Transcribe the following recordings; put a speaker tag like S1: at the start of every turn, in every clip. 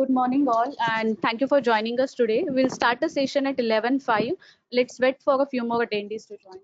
S1: Good morning, all, and thank you for joining us today. We'll start the session at 11:05. Let's wait for a few more attendees to join.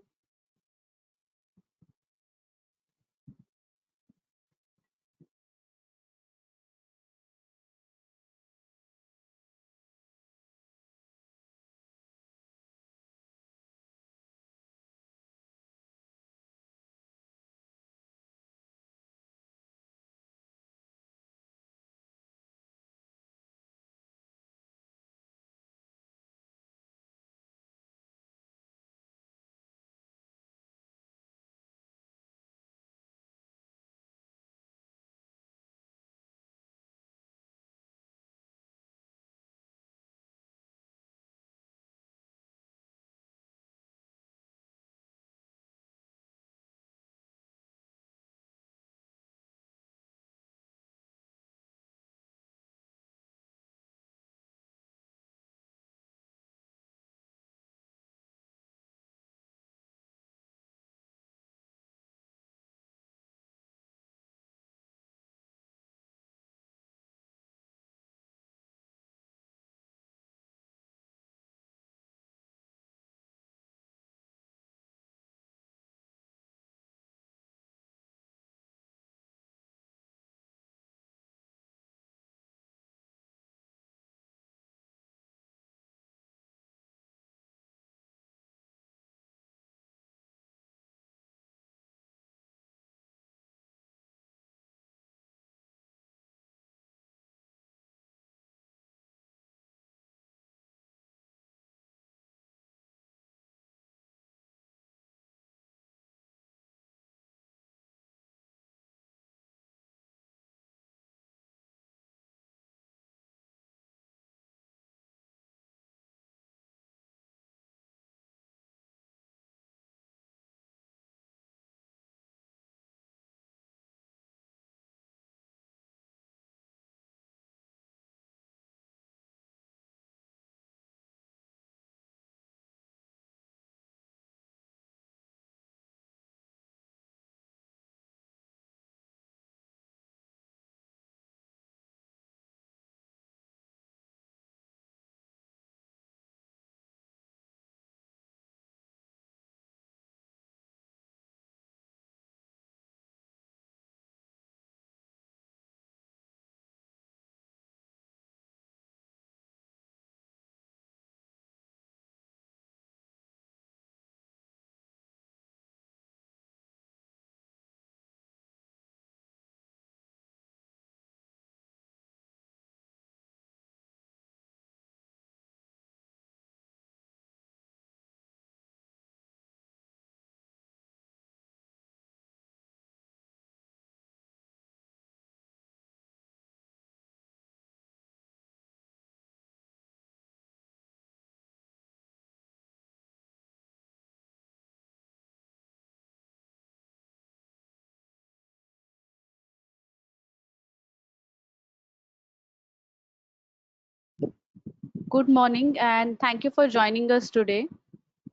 S1: Good morning, and thank you for joining us today.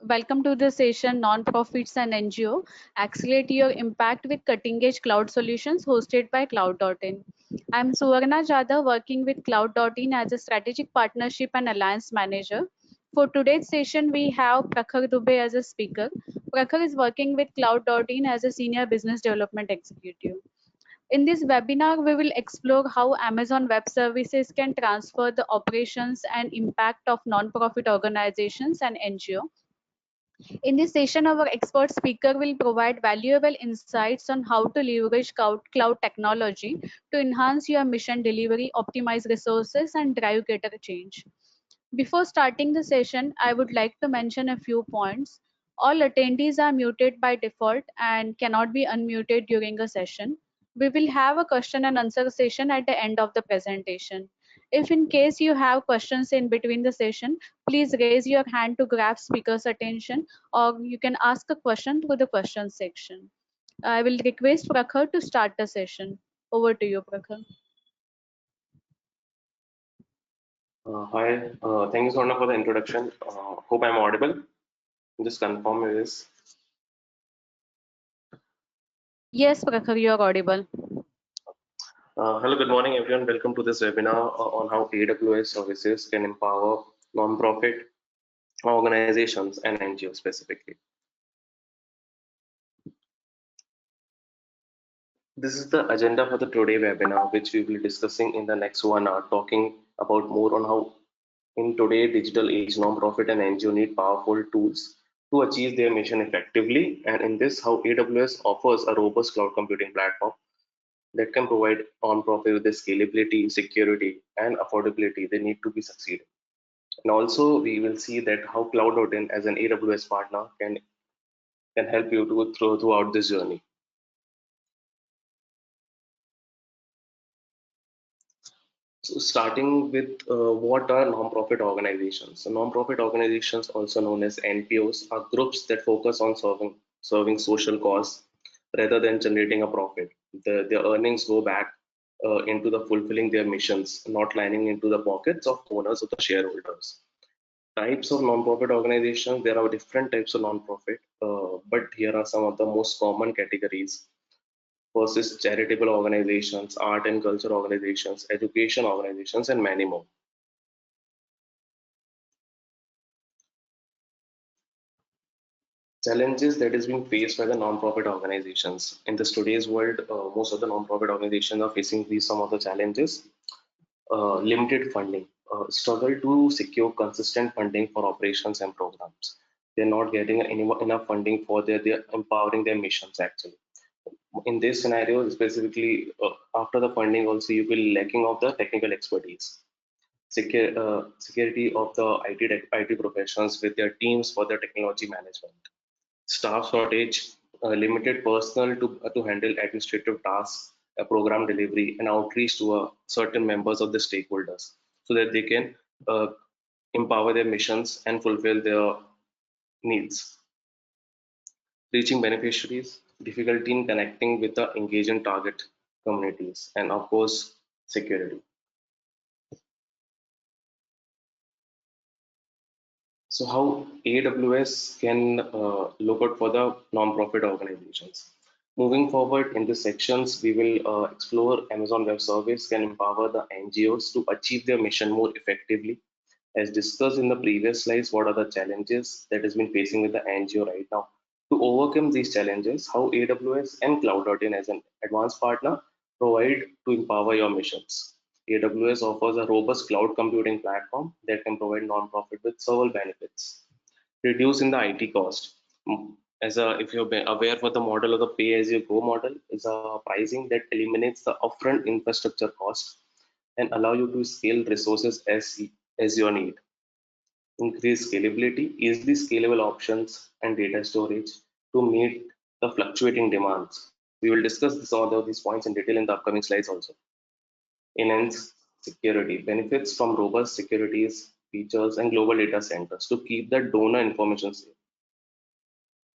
S1: Welcome to the session Nonprofits and NGO Accelerate Your Impact with Cutting Edge Cloud Solutions, hosted by Cloud.in. I'm Suvarna Jadhav, working with Cloud.in as a strategic partnership and alliance manager. For today's session, we have Prakhar Dubey as a speaker. Prakhar is working with Cloud.in as a senior business development executive. In this webinar, we will explore how Amazon Web Services can transfer the operations and impact of nonprofit organizations and NGO. In this session, our expert speaker will provide valuable insights on how to leverage cloud technology to enhance your mission delivery, optimize resources, and drive greater change. Before starting the session, I would like to mention a few points. All attendees are muted by default and cannot be unmuted during a session. We will have a question and answer session at the end of the presentation. If in case you have questions in between the session, please raise your hand to grab speaker's attention, or you can ask a question through the question section. I will request Prakhar to start the session. Over to you, Prakhar.
S2: Hi, thank you, Sona, for the introduction. Hope I'm audible. Just confirm it is.
S1: Yes, Prakhar, you are audible.
S2: Hello, good morning, everyone. Welcome to this webinar on how AWS services can empower nonprofit organizations and NGOs specifically. This is the agenda for the today webinar, which we will be discussing in the next 1 hour, talking about more on how in today digital age, nonprofit and NGO need powerful tools to achieve their mission effectively. And in this, how AWS offers a robust cloud computing platform that can provide nonprofit with the scalability, security, and affordability they need to be succeeding. And also, we will see that how Cloud.in as an AWS partner can help you to throughout this journey. So, starting with what are nonprofit organizations? So, nonprofit organizations, also known as NPOs, are groups that focus on serving social cause rather than generating a profit. Their earnings go back into the fulfilling their missions, not lining into the pockets of owners or the shareholders. Types of nonprofit organizations, there are different types of nonprofit, but here are some of the most common categories. First is charitable organizations, art and culture organizations, education organizations, and many more. Challenges that is being faced by the nonprofit organizations in this today's world. Most of the nonprofit organizations are facing these some of the challenges. Limited funding, struggle to secure consistent funding for operations and programs. They're not getting enough funding for their empowering their missions actually. In this scenario, specifically after the funding, also you will lacking of the technical expertise, security of the IT professionals with their teams for the technology management, staff shortage, limited personnel to handle administrative tasks, program delivery, and outreach to certain members of the stakeholders so that they can uh, empower their missions and fulfill their needs. Reaching beneficiaries, difficulty in connecting with the engaging target communities, and of course, security. So, how AWS can look out for the non-profit organizations? Moving forward in the sections, we will explore Amazon Web Service can empower the NGOs to achieve their mission more effectively. As discussed in the previous slides, what are the challenges that has been facing with the NGO right now? To overcome these challenges, how AWS and Cloud.in as an advanced partner provide to empower your missions. AWS offers a robust cloud computing platform that can provide nonprofit with several benefits. Reducing the IT cost. As a, if you're aware for the model of the pay-as-you-go model, is a pricing that eliminates the upfront infrastructure cost and allow you to scale resources as your need. Increase scalability, easily scalable options and data storage to meet the fluctuating demands. We will discuss all of these points in detail in the upcoming slides also. Enhance security, benefits from robust securities, features, and global data centers to keep the donor information safe.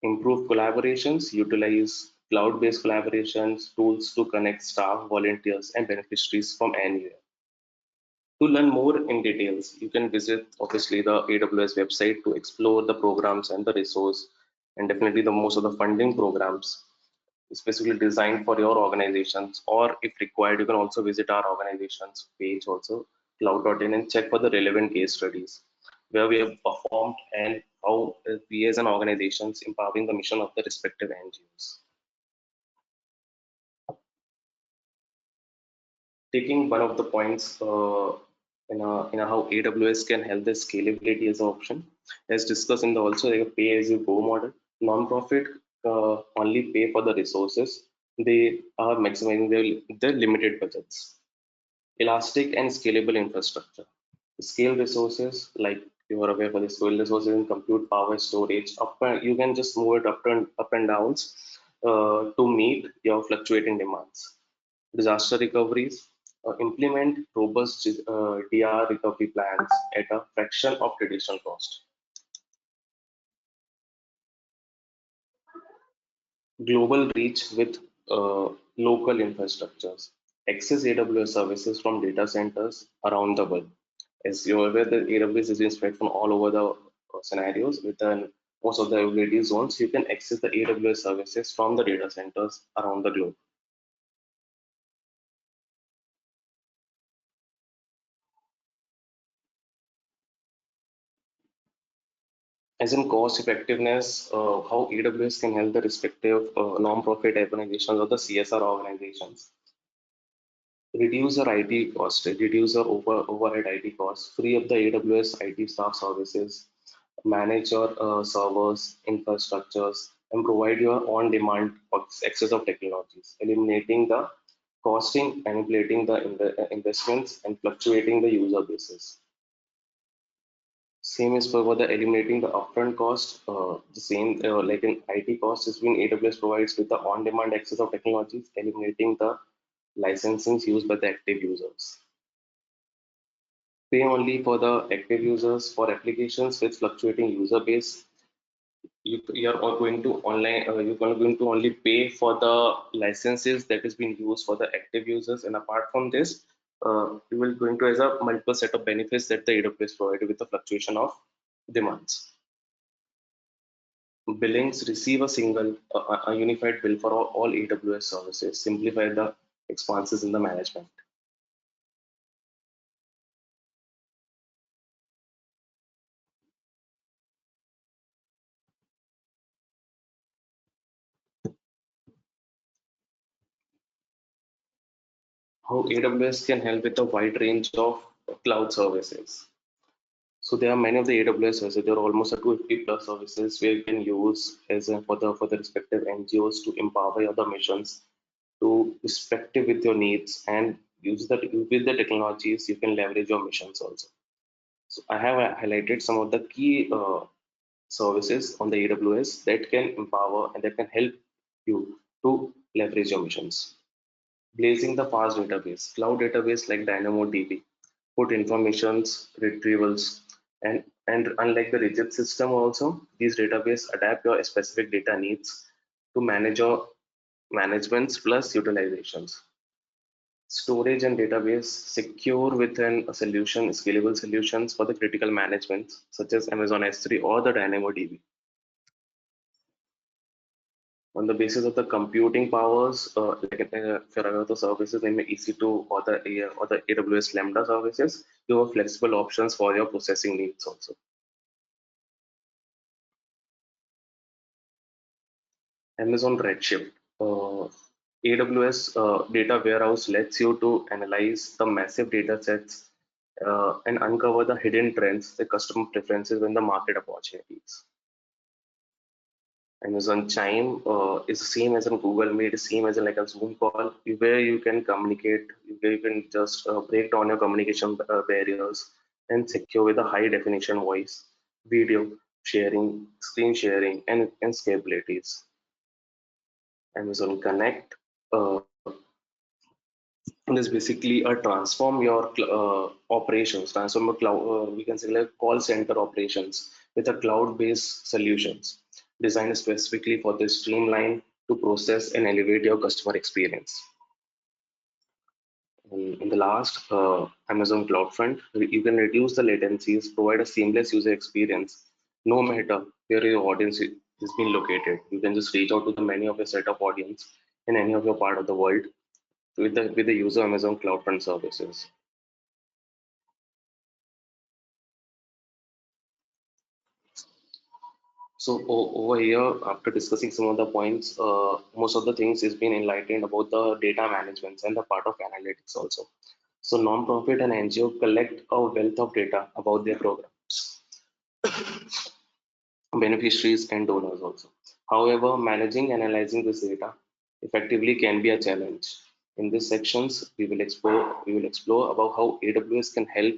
S2: Improve collaborations, utilize cloud-based collaborations, tools to connect staff, volunteers, and beneficiaries from anywhere. To learn more in details, you can visit obviously the AWS website to explore the programs and the resource, and definitely the most of the funding programs specifically designed for your organizations, or if required, you can also visit our organization's page also, cloud.in, and check for the relevant case studies where we have performed and how we as an organization empowering the mission of the respective NGOs. Taking one of the points in a how AWS can help the scalability as an option, as discussed in the also like a pay-as-you-go model. Nonprofit only pay for the resources; they are maximizing their limited budgets. Elastic and scalable infrastructure. Scale resources like you are aware for the scale resources in compute power storage. You can just move it up and downs to meet your fluctuating demands. Disaster recoveries, implement robust DR recovery plans at a fraction of traditional cost. Global reach with local infrastructures. Access AWS services from data centers around the world. As you're aware, the AWS is being spread from all over the scenarios within most of the availability zones. You can access the AWS services from the data centers around the globe. As in cost effectiveness, how AWS can help the respective non-profit organizations or the CSR organizations reduce their IT cost, reduce their overhead IT costs, free up the AWS IT staff services, manage your servers, infrastructures, and provide your on-demand access of technologies, eliminating the costing, manipulating the investments, and fluctuating the user bases. Same is for the eliminating the upfront cost. The same like in IT cost is being AWS provides with the on-demand access of technologies, eliminating the licensings used by the active users. Pay only for the active users for applications with fluctuating user base. You are going to online. You're going to only pay for the licenses that is being used for the active users, and apart from this, you will going to as a multiple set of benefits that the AWS provided with the fluctuation of demands. Billings receive a single, a unified bill for all AWS services, simplify the expenses in the management. How AWS can help with a wide range of cloud services. So there are many of the AWS services. There are almost a 250 plus services where you can use as a, for the respective NGOs to empower your other missions to respective with your needs and use that with the technologies you can leverage your missions also. So I have highlighted some of the key services on the AWS that can empower and that can help you to leverage your missions. Blazing the fast database, cloud database like DynamoDB, put informations, retrievals, and unlike the rigid system also, these database adapt your specific data needs to manage your managements plus utilizations. Storage and database secure within a solution, scalable solutions for the critical management such as Amazon S3 or the DynamoDB. On the basis of the computing powers, like if you're aware of the services in the EC2 or the AWS Lambda services, you have flexible options for your processing needs also. Amazon Redshift, AWS data warehouse lets you to analyze the massive data sets and uncover the hidden trends, the customer preferences, and the market opportunities. Amazon Chime is the same as in Google Meet, same as in like a Zoom call, where you can communicate, where you can just break down your communication barriers and secure with a high definition voice, video sharing, screen sharing, and scalabilities. Amazon Connect is basically a transform your operations, transform your cloud, we can say like call center operations with a cloud-based solutions designed specifically for the streamline to process and elevate your customer experience. In the last Amazon CloudFront, you can reduce the latencies, provide a seamless user experience, no matter where your audience is being located. You can just reach out to the many of your set of audience in any of your part of the world with the use of Amazon CloudFront services. So over here, after discussing some of the points, most of the things is been enlightened about the data management and the part of analytics also. So non-profit and NGO collect a wealth of data about their programs, beneficiaries and donors also. However, managing analyzing this data effectively can be a challenge. In these sections, we will explore about how AWS can help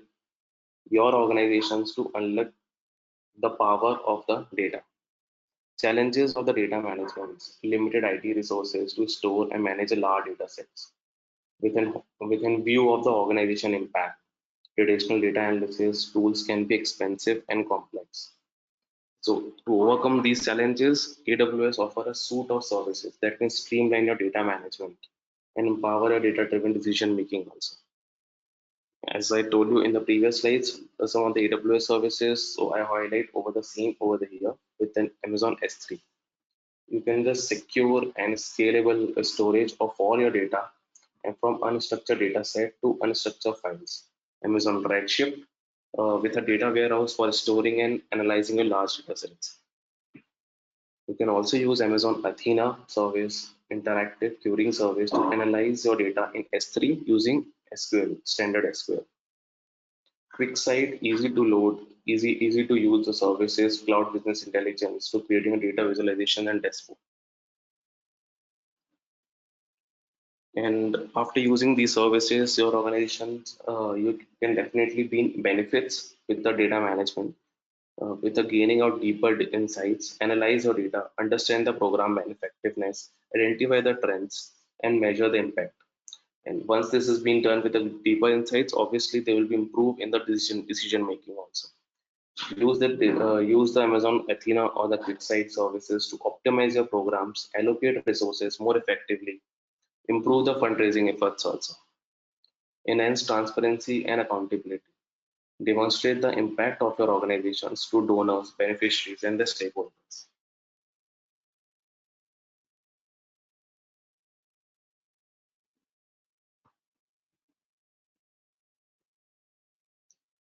S2: your organizations to unlock the power of the data. Challenges of the data management, limited IT resources to store and manage a large data sets. Within view of the organization impact, traditional data analysis tools can be expensive and complex. So to overcome these challenges, AWS offer a suite of services that can streamline your data management and empower your data-driven decision making also. As I told you in the previous slides, some of the AWS services, so I highlight over the same over the here with an Amazon S3. You can just secure and scalable storage of all your data and from unstructured data set to unstructured files. Amazon Redshift with a data warehouse for storing and analyzing your large data sets. You can also use Amazon Athena service, interactive querying service to analyze your data in S3 using SQL, standard SQL. Quick site, easy to load, easy to use the services, cloud business intelligence to creating a data visualization and dashboard. And after using these services, your organizations, you can definitely be benefits with the data management, with the gaining out deeper insights, analyze your data, understand the program effectiveness, identify the trends, and measure the impact. And once this has been done with the deeper insights, obviously they will be improved in the decision making also. Use the Amazon Athena or the QuickSight services to optimize your programs, allocate resources more effectively, improve the fundraising efforts also, enhance transparency and accountability, demonstrate the impact of your organizations to donors, beneficiaries, and the stakeholders.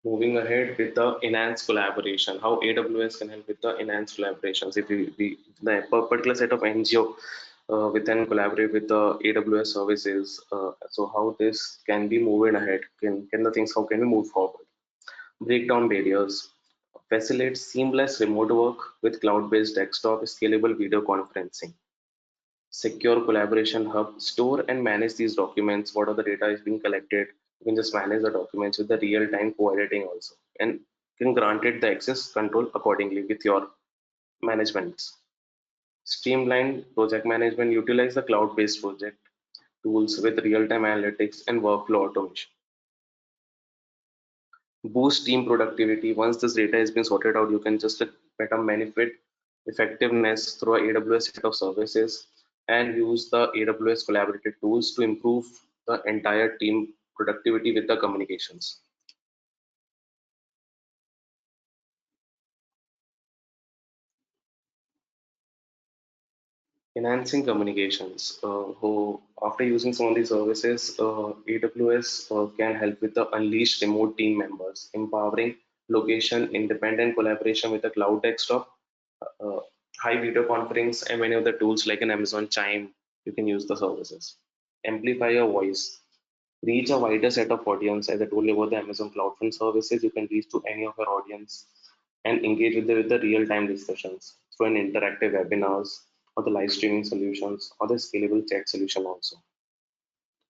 S2: Moving ahead with the enhanced collaboration, how AWS can help with the enhanced collaborations. If the particular set of NGO within collaborate with the AWS services, so how this can be moving ahead? Can the things how can we move forward? Break down barriers, facilitate seamless remote work with cloud-based desktop scalable video conferencing. Secure collaboration hub, store and manage these documents. What are the data is being collected? You can just manage the documents with the real-time co-editing also, and can grant it the access control accordingly with your managements. Streamline project management, utilize the cloud-based project tools with real-time analytics and workflow automation. Boost team productivity. Once this data has been sorted out, you can just better benefit effectiveness through a AWS set of services and use the AWS collaborative tools to improve the entire team productivity with the communications. Enhancing communications. Who after using some of these services, AWS can help with the unleashed remote team members, empowering location independent collaboration with the cloud desktop, uh, high video conference, and many other tools like an Amazon Chime. You can use the services. Amplify your voice. Reach a wider set of audience. As I told you about the Amazon CloudFront services, you can reach to any of your audience and engage with the real-time discussions through an interactive webinars or the live streaming solutions or the scalable chat solution also.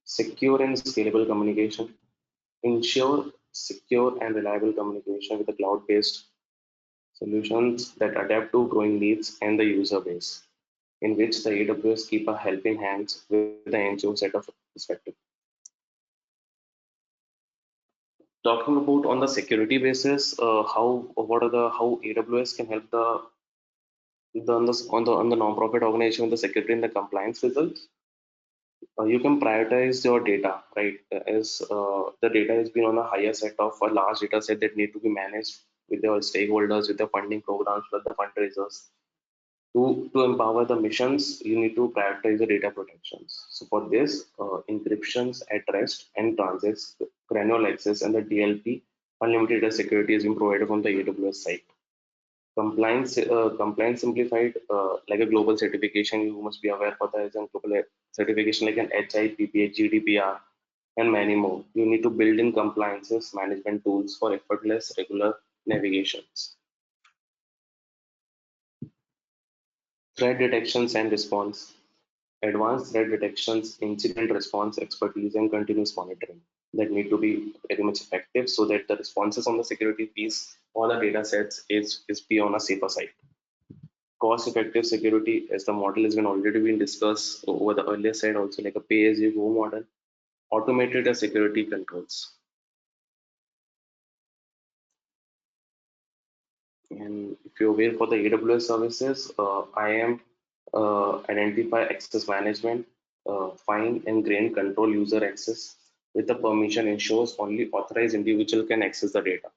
S2: Secure and scalable communication. Ensure secure and reliable communication with the cloud-based solutions that adapt to growing needs and the user base, in which the AWS keep a helping hands with the NGO set of perspective. Talking about on the security basis, how what are the how AWS can help on the non-profit organization with the security and the compliance results. You can prioritize your data, right? As the data has been on a higher set of a large data set that need to be managed with your stakeholders, with the funding programs, with the fundraisers. To empower the missions, you need to prioritize the data protections. So for this, encryptions at rest and transits, granular access, and the DLP, unlimited data security is being provided from the AWS side. Compliance simplified, like a global certification, you must be aware for that global certification like an HIPPA, GDPR, and many more. You need to build in compliances management tools for effortless regular navigations. Threat detections and response. Advanced threat detections, incident response expertise, and continuous monitoring that need to be very much effective so that the responses on the security piece or the data sets is be on a safer side. Cost effective security, as the model has been already been discussed over the earlier side, also like a pay as you go model, automated security controls. And if you're aware for the AWS services, IAM identify access management, find and grain control user access with the permission ensures only authorized individual can access the data.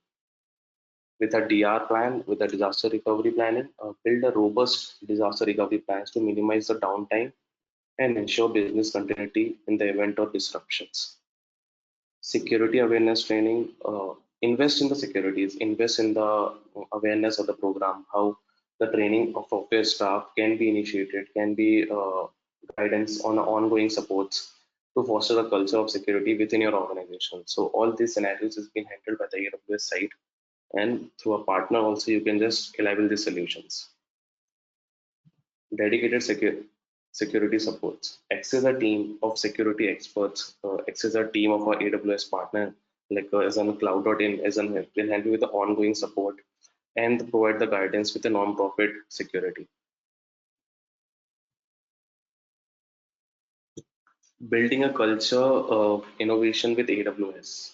S2: With a DR plan, with a disaster recovery planning, build a robust disaster recovery plans to minimize the downtime and ensure business continuity in the event of disruptions. Security awareness training, invest in the securities, invest in the awareness of the program, how the training of your staff can be initiated, can be guidance on ongoing supports to foster the culture of security within your organization. So all these scenarios has been handled by the AWS side, and through a partner also you can just enable these solutions. Dedicated security supports. Access a team of security experts, access a team of our AWS partner, like as on cloud.in, as an will help you with the ongoing support and provide the guidance with the non-profit security. Building a culture of innovation with AWS.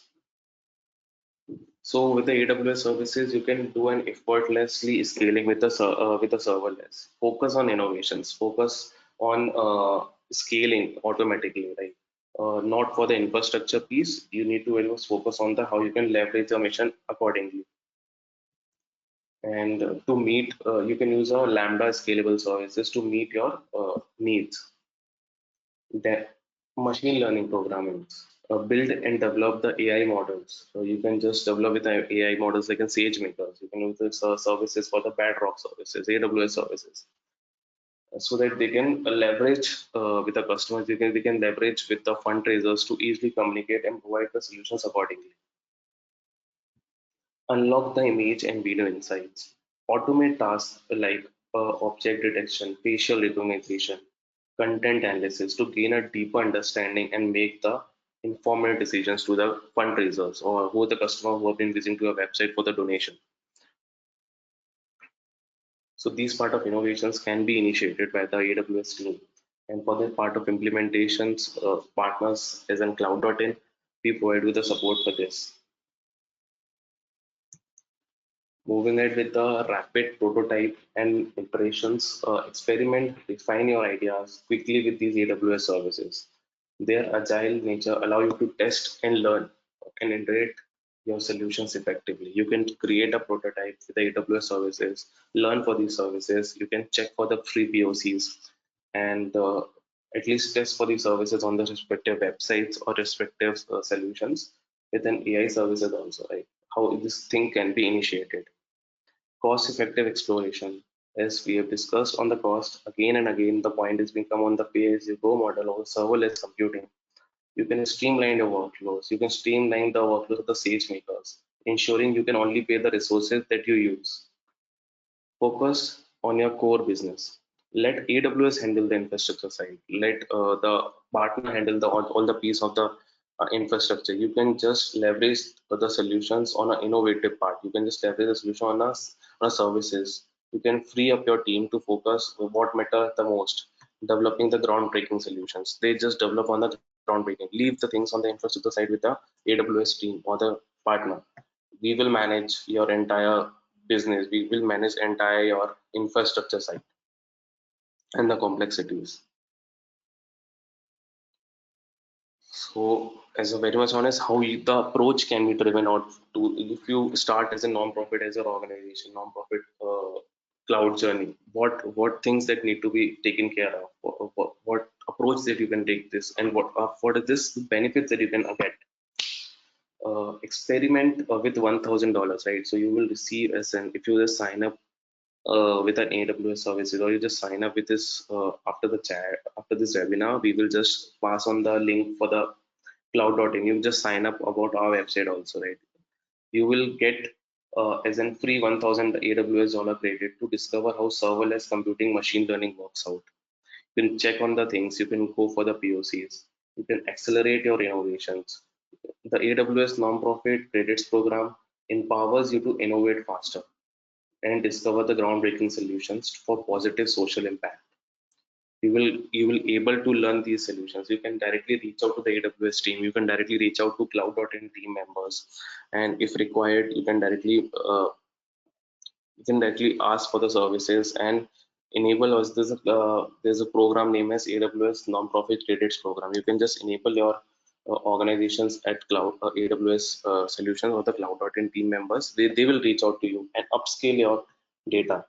S2: So with the AWS services, you can do an effortlessly scaling with the serverless. Focus on innovations. Focus on scaling automatically, right? Not for the infrastructure piece. You need to always focus on the how you can leverage the mission accordingly. And to meet, you can use a Lambda scalable services to meet your needs. That machine learning programming, build and develop the AI models. So you can just develop with the AI models like in SageMakers. You can use this services for the Bedrock services, AWS services, so that they can leverage with the customers. They can leverage with the fundraisers to easily communicate and provide the solutions accordingly. Unlock the image and video insights. Automate tasks like object detection, facial recognition, content analysis to gain a deeper understanding and make the informed decisions to the fundraisers or who the customer who have been visiting to your website for the donation. So these part of innovations can be initiated by the AWS team. And for the part of implementations, partners as in cloud.in, we provide you the support for this. Moving ahead with the rapid prototype and iterations, experiment, refine your ideas quickly with these AWS services. Their agile nature allow you to test and learn and iterate your solutions effectively. You can create a prototype with the AWS services, learn for these services. You can check for the free POCs and at least test for these services on the respective websites or respective solutions with an AI services also, right? How this thing can be initiated. Cost-effective exploration. As we have discussed on the cost again and again, the point is become on the pay-as-you-go model or serverless computing. You can streamline your workflows. You can streamline the workflows of the SageMakers, ensuring you can only pay the resources that you use. Focus on your core business. Let AWS handle the infrastructure side. Let the partner handle all the piece of the infrastructure. You can just leverage the solutions on an innovative part. You can just leverage the solution on a services. You can free up your team to focus on what matter the most, developing the groundbreaking solutions. They just develop on the groundbreaking. Leave the things on the infrastructure side with the AWS team or the partner. We will manage your entire business. We will manage entire your infrastructure side and the complexities. So, as a very much honest, how the approach can be driven out to if you start as a non-profit, as an organization, non-profit cloud journey. What things that need to be taken care of? What approach that you can take this, and what are this benefits that you can get? Experiment with $1,000, right? So you will receive as an if you just sign up with an AWS services, or you just sign up with this after the chat, after this webinar, we will just pass on the link for the cloud.in. You just sign up about our website also, right? You will get as an free 1,000 AWS dollar credit to discover how serverless computing machine learning works out. You can check on the things, you can go for the POCs, you can accelerate your innovations. The AWS nonprofit credits program empowers you to innovate faster and discover the groundbreaking solutions for positive social impact. You will able to learn these solutions. You can directly reach out to the AWS team. You can directly reach out to cloud.in team members, and if required, you can directly ask for the services and enable us. There's a program named as AWS Nonprofit Credits Program. You can just enable your organizations at cloud AWS solutions or the cloud.in team members. They will reach out to you and upscale your data.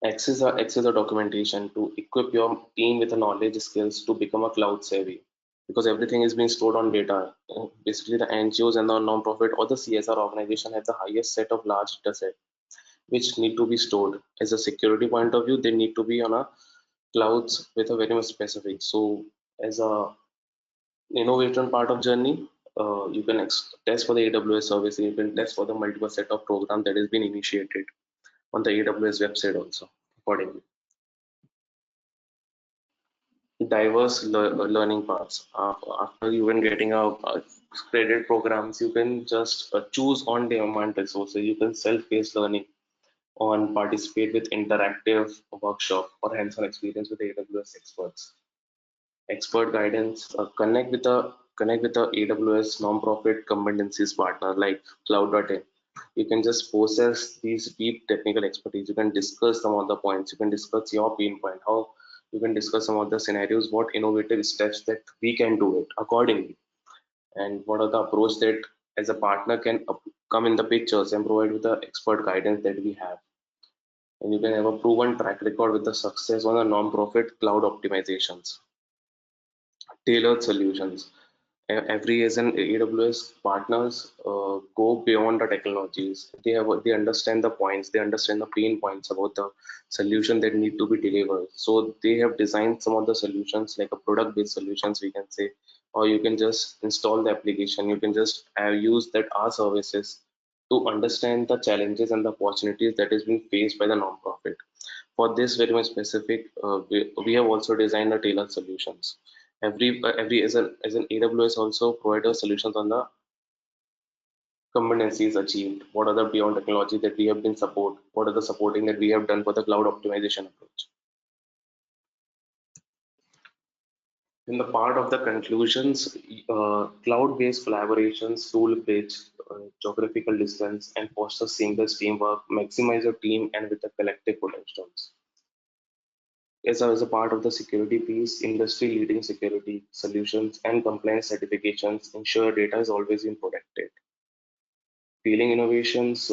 S2: Access the documentation to equip your team with the knowledge skills to become a cloud savvy. because everything is being stored on data. Basically, the NGOs and the non-profit or the CSR organization have the highest set of large data set which need to be stored. As a security point of view, they need to be on a clouds with a very much specific. So as a innovation part of journey, you can test for the AWS service. You can test for the multiple set of program that has been initiated on the AWS website also accordingly. Diverse learning paths. After you when getting a credit programs, you can just choose on-demand resources. You can self-paced learning on participate with interactive workshop or hands-on experience with AWS experts. Expert guidance, connect with the AWS non-profit competencies partner like Cloud.in. You can just possess these deep technical expertise. You can discuss some of the points. You can discuss your pain point. How you can discuss some of the scenarios. What innovative steps that we can do it accordingly, and what are the approach that as a partner can come in the pictures and provide with the expert guidance that we have. And you can have a proven track record with the success on the non-profit cloud optimizations, tailored solutions. Every as an AWS partners go beyond the technologies. They understand the points, they understand the pain points about the solution that need to be delivered. So they have designed some of the solutions like a product-based solutions we can say, or you can just install the application. You can just use that our services to understand the challenges and the opportunities that is being faced by the non-profit. For this very much specific, we have also designed the tailored solutions. Every as an AWS also provide us solutions on the competencies achieved. What are the beyond technology that we have been support? What are the supporting that we have done for the cloud optimization approach? In the part of the conclusions, cloud-based collaborations, rule-based geographical distance, and foster seamless teamwork, maximize your team and with the collective potentials. As a part of the security piece, industry-leading security solutions and compliance certifications ensure data is always being protected. Scaling innovations,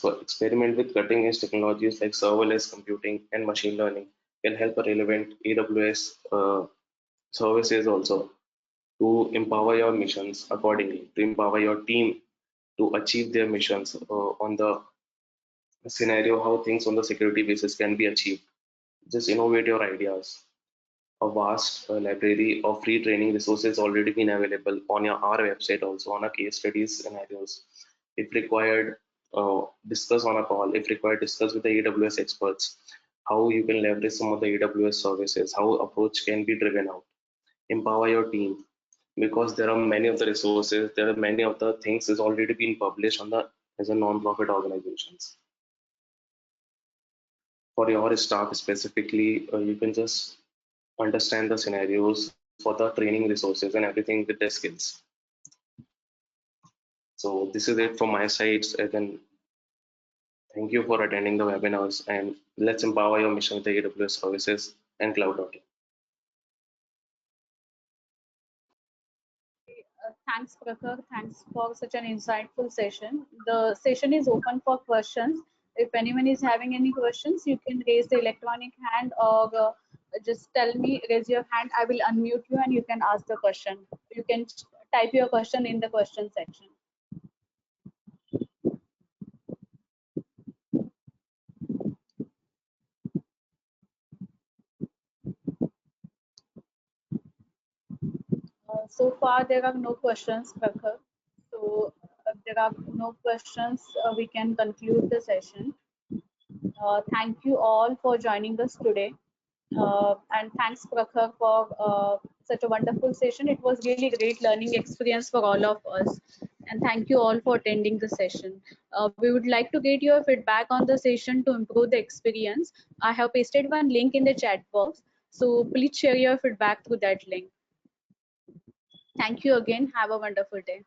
S2: experiment with cutting-edge technologies like serverless computing and machine learning can help a relevant AWS services also to empower your missions accordingly, to empower your team to achieve their missions on the scenario how things on the security basis can be achieved. Just innovate your ideas. A vast library of free training resources already been available on our website also on our case studies scenarios. If required, discuss on a call. If required, discuss with the AWS experts how you can leverage some of the AWS services, how approach can be driven out. Empower your team because there are many of the resources, there are many of the things is already been published on the as a non-profit organizations. For your staff specifically, you can just understand the scenarios for the training resources and everything with their skills. So this is it from my side. And then thank you for attending the webinars and let's empower your mission with the AWS services and cloud.
S1: Thanks, Prakhar. Thanks for such an insightful session. The session is open for questions. If anyone is having any questions, you can raise the electronic hand or just tell me, raise your hand. I will unmute you and you can ask the question. You can type your question in the question section. So far, there are no questions, Prakhar. So there are no questions. We can conclude the session. Thank you all for joining us today. And thanks, Prakhar, for such a wonderful session. It was really great learning experience for all of us. And thank you all for attending the session. We would like to get your feedback on the session to improve the experience. I have pasted one link in the chat box. So please share your feedback through that link. Thank you again. Have a wonderful day.